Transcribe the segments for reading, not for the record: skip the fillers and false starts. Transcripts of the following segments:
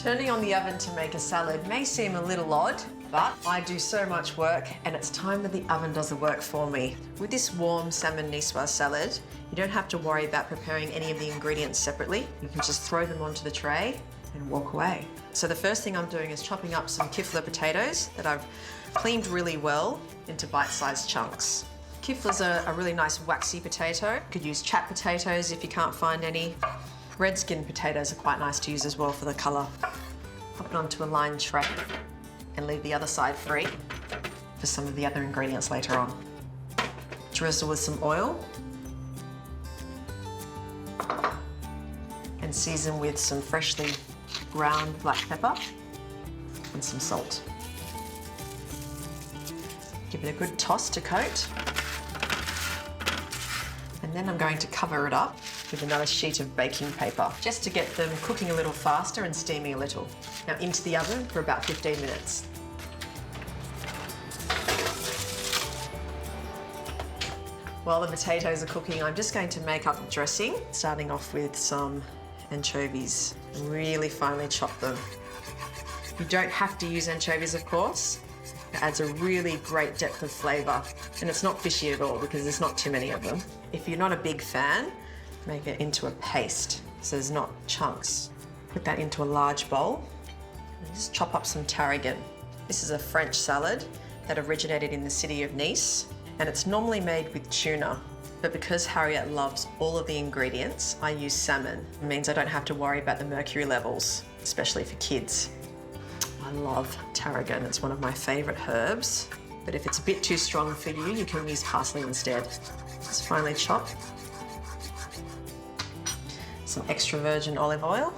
Turning on the oven to make a salad may seem a little odd, but I do so much work and it's time that the oven does the work for me. With this warm salmon niçoise salad, you don't have to worry about preparing any of the ingredients separately. You can just throw them onto the tray and walk away. So the first thing I'm doing is chopping up some kifler potatoes that I've cleaned really well into bite-sized chunks. Kifler's a really nice waxy potato. You could use chat potatoes if you can't find any. Red skin potatoes are quite nice to use as well for the colour. Pop it onto a lined tray and leave the other side free for some of the other ingredients later on. Drizzle with some oil and season with some freshly ground black pepper and some salt. Give it a good toss to coat. And then I'm going to cover it up with another sheet of baking paper, just to get them cooking a little faster and steaming a little. Now into the oven for about 15 minutes. While the potatoes are cooking, I'm just going to make up the dressing, starting off with some anchovies. Really finely chop them. You don't have to use anchovies, of course. It adds a really great depth of flavour, and it's not fishy at all because there's not too many of them. If you're not a big fan, make it into a paste so there's not chunks. Put that into a large bowl and just chop up some tarragon. This is a French salad that originated in the city of Nice, and it's normally made with tuna. But because Harriet loves all of the ingredients, I use salmon. It means I don't have to worry about the mercury levels, especially for kids. I love tarragon, it's one of my favourite herbs. But if it's a bit too strong for you, you can use parsley instead. Just finely chop. Some extra virgin olive oil.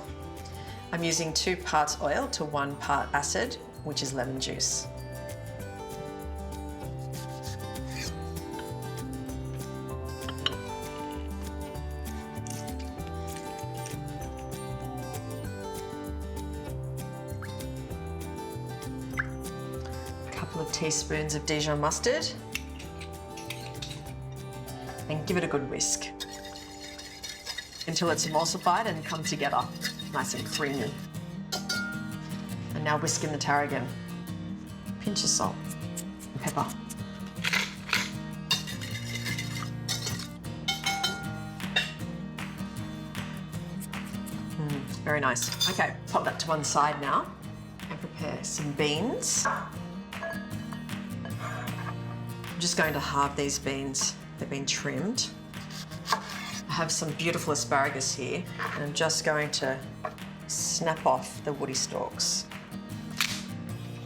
I'm using 2 parts oil to 1 part acid, which is lemon juice. A couple of teaspoons of Dijon mustard. And give it a good whisk until it's emulsified and come together, nice and creamy. And now whisk in the tarragon. Pinch of salt and pepper. Very nice. Okay, pop that to one side now and prepare some beans. I'm just going to halve these beans. They've been trimmed. I have some beautiful asparagus here, and I'm just going to snap off the woody stalks.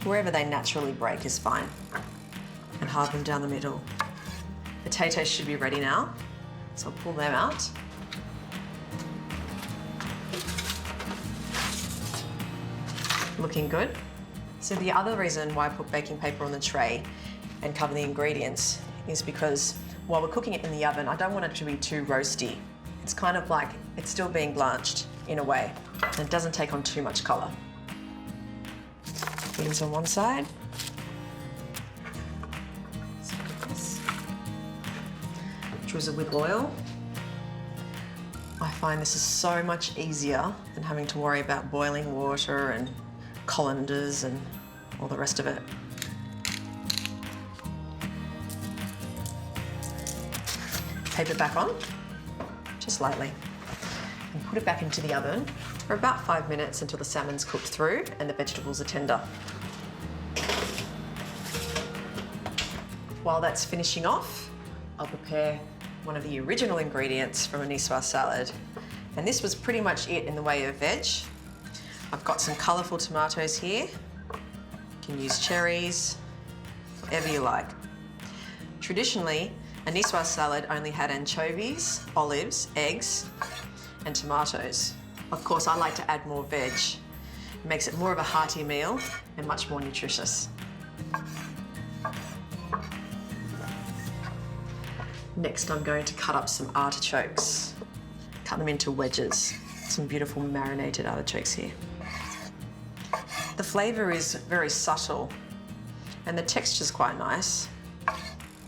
Wherever they naturally break is fine. And halve them down the middle. Potatoes should be ready now, so I'll pull them out. Looking good. So the other reason why I put baking paper on the tray and cover the ingredients is because while we're cooking it in the oven, I don't want it to be too roasty. It's kind of like it's still being blanched in a way, and it doesn't take on too much colour. Beans on one side. Drizzle with oil. I find this is so much easier than having to worry about boiling water and colanders and all the rest of it. Tape it back on, just lightly, and put it back into the oven for about 5 minutes until the salmon's cooked through and the vegetables are tender. While that's finishing off, I'll prepare one of the original ingredients from a niçoise salad. And this was pretty much it in the way of veg. I've got some colourful tomatoes here. You can use cherries, whatever you like. Traditionally, a niçoise salad only had anchovies, olives, eggs, and tomatoes. Of course, I like to add more veg. It makes it more of a hearty meal and much more nutritious. Next, I'm going to cut up some artichokes. Cut them into wedges. Some beautiful marinated artichokes here. The flavour is very subtle and the texture's quite nice.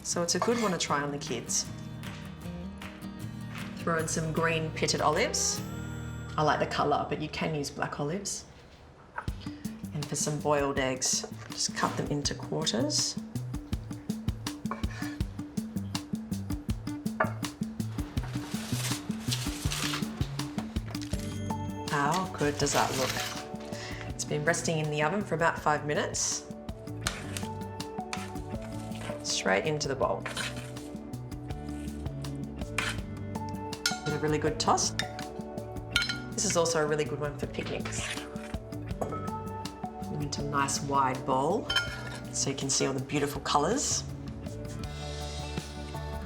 So it's a good one to try on the kids. Throw in some green pitted olives. I like the colour, but you can use black olives. And for some boiled eggs, just cut them into quarters. How good does that look? It's been resting in the oven for about 5 minutes. Straight into the bowl. With a really good toss. This is also a really good one for picnics. Into a nice wide bowl so you can see all the beautiful colours.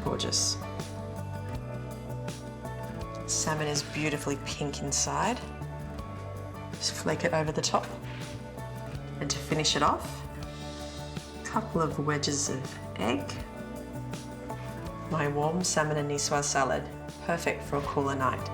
Gorgeous. Salmon is beautifully pink inside. Just flake it over the top. And to finish it off, a couple of wedges of egg. My warm salmon and Nicoise salad, perfect for a cooler night.